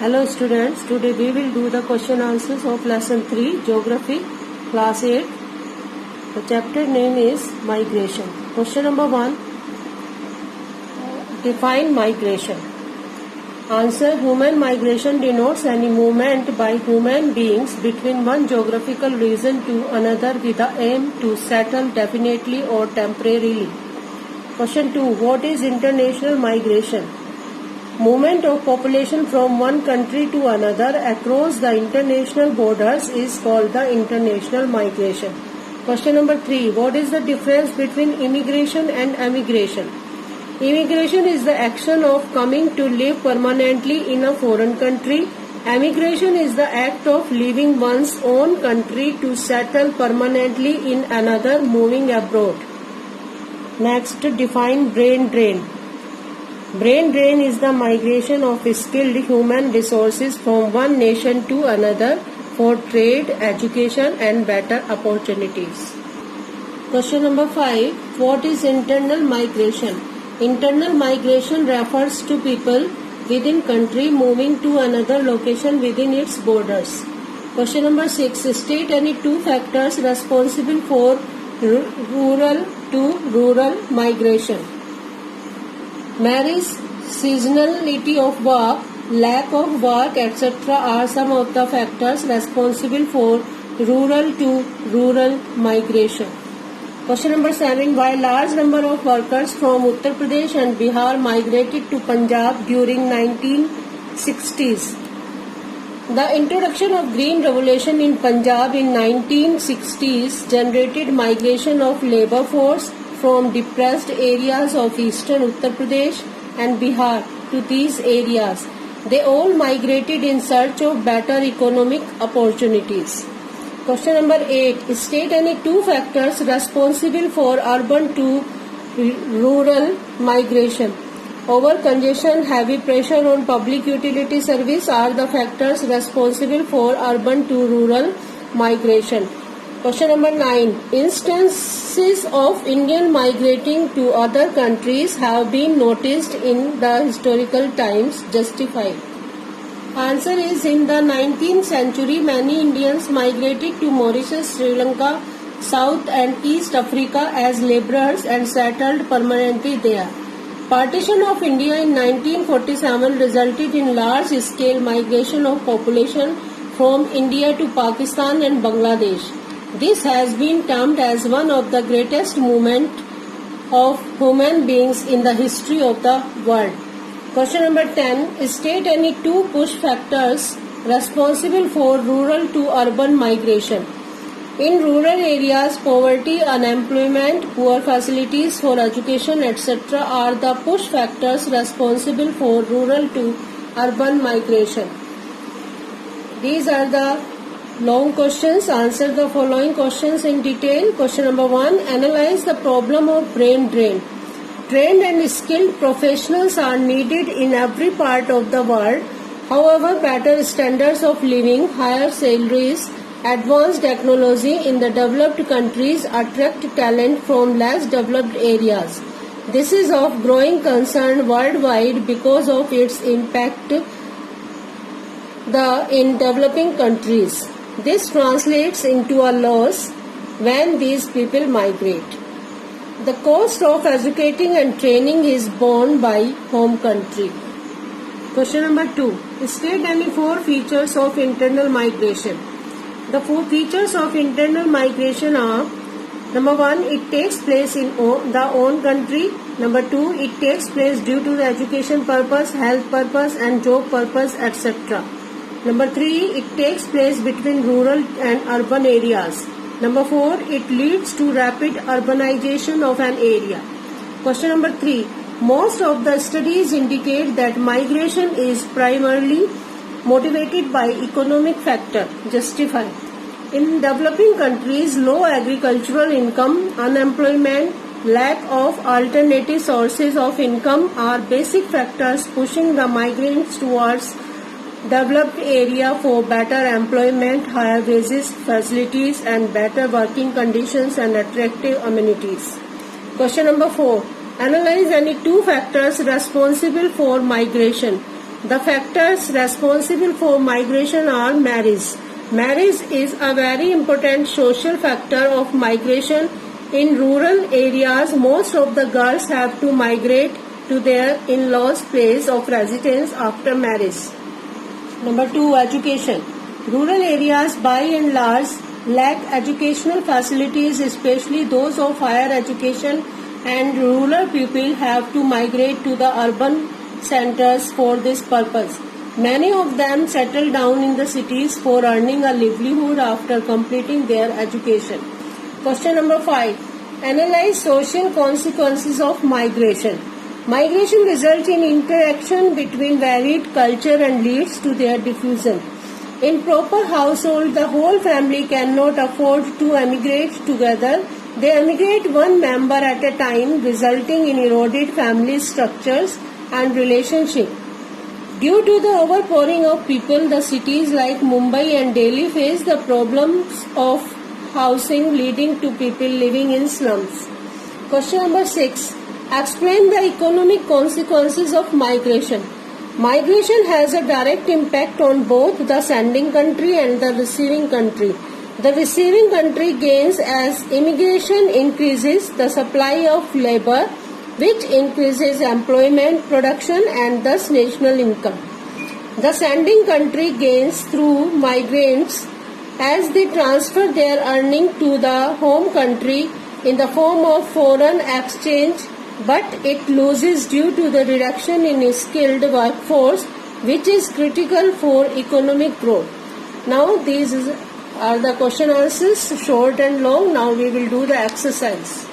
Hello students, today we will do the question answers of lesson 3 Geography class 8. The chapter name is Migration. Question number 1. Define migration. Answer. Human migration denotes any movement by human beings between one geographical region to another with the aim to settle definitely or temporarily. Question 2. What is international migration? Movement of population from one country to another across the international borders is called the international migration. Question number 3. What is the difference between immigration and emigration? Immigration is the action of coming to live permanently in a foreign country. Emigration is the act of leaving one's own country to settle permanently in another, moving abroad. Next, define brain drain. Brain drain is the migration of skilled human resources from one nation to another for trade, education and better opportunities. Question number 5. What is internal migration? Internal migration refers to people within country moving to another location within its borders. Question number 6. State any two factors responsible for rural to rural migration. Marriage, seasonality of work, lack of work, etc. are some of the factors responsible for rural to rural migration. Question number 7. Why large number of workers from Uttar Pradesh and Bihar migrated to Punjab during 1960s? The introduction of Green Revolution in Punjab in 1960s generated migration of labor force from depressed areas of eastern Uttar Pradesh and Bihar to these areas. They all migrated in search of better economic opportunities. Question number 8. State any two factors responsible for urban to rural migration. Over-congestion, heavy pressure on public utility service are the factors responsible for urban to rural migration. Question number 9. Instances of Indian migrating to other countries have been noticed in the historical times. Justify. Answer is, in the 19th century, many Indians migrated to Mauritius, Sri Lanka, South and East Africa as laborers and settled permanently there. Partition of India in 1947 resulted in large-scale migration of population from India to Pakistan and Bangladesh. This has been termed as one of the greatest movements of human beings in the history of the world. Question number 10. State any two push factors responsible for rural to urban migration. In rural areas, poverty, unemployment, poor facilities for education, etc. are the push factors responsible for rural to urban migration. These are the long questions. Answer the following questions in detail. Question number 1. Analyze the problem of brain drain. Trained and skilled professionals are needed in every part of the world. However, better standards of living, higher salaries, advanced technology in the developed countries attract talent from less developed areas. This is of growing concern worldwide because of its impact in developing countries. This translates into a loss when these people migrate. The cost of educating and training is borne by home country. Question number 2. State any 4 features of internal migration. The 4 features of internal migration are: number 1, it takes place in the own country. Number 2, it takes place due to the education purpose, health purpose and job purpose, etc. Number 3, it takes place between rural and urban areas. Number 4, it leads to rapid urbanization of an area. Question number 3. Most of the studies indicate that migration is primarily motivated by economic factor. Justify. In developing countries, low agricultural income, unemployment, lack of alternative sources of income are basic factors pushing the migrants towards developed area for better employment, higher wages, facilities and better working conditions and attractive amenities. Question number 4. Analyze any two factors responsible for migration. The factors responsible for migration are marriage. Marriage is a very important social factor of migration. In rural areas, most of the girls have to migrate to their in-laws' place of residence after marriage. Number 2, education. Rural areas by and large lack educational facilities, especially those of higher education, and rural people have to migrate to the urban centers for this purpose. Many of them settle down in the cities for earning a livelihood after completing their education. Question number 5. Analyze social consequences of migration. Migration results in interaction between varied culture and leads to their diffusion. In proper household, the whole family cannot afford to emigrate together. They emigrate one member at a time, resulting in eroded family structures and relationships. Due to the overpouring of people, the cities like Mumbai and Delhi face the problems of housing, leading to people living in slums. Question number 6. Explain the economic consequences of migration. Migration has a direct impact on both the sending country and the receiving country. The receiving country gains as immigration increases the supply of labor, which increases employment, production, and thus national income. The sending country gains through migrants as they transfer their earning to the home country in the form of foreign exchange, but it loses due to the reduction in skilled workforce, which is critical for economic growth. Now these are the question answers, short and long. Now we will do the exercise.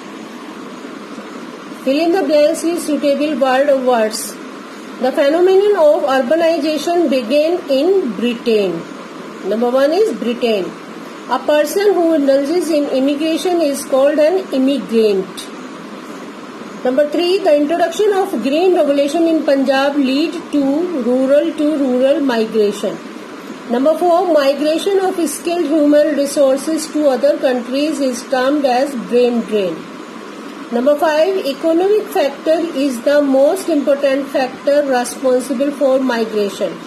Fill in the blanks with suitable word or words. The phenomenon of urbanization began in Britain. Number 1 is Britain. A person who indulges in immigration is called an immigrant. Number 3, the introduction of green revolution in Punjab lead to rural migration. Number 4, migration of skilled human resources to other countries is termed as brain drain. Number 5, economic factor is the most important factor responsible for migration.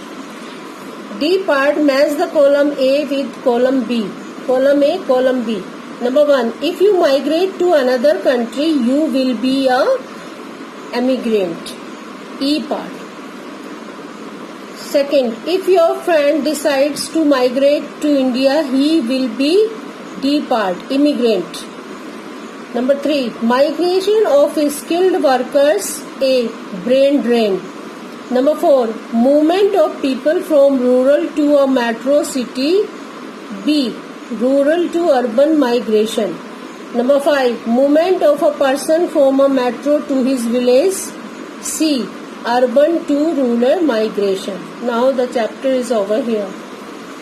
D part, match the column A with column B. Column A, column B. Number 1, if you migrate to another country, you will be a emigrant. E part. Second, if your friend decides to migrate to India, he will be D part, immigrant. Number 3, migration of skilled workers, A, brain drain. Number 4, movement of people from rural to a metro city, B, rural to urban migration. Number 5, movement of a person from a metro to his village, C, urban to rural migration. Now the chapter is over here.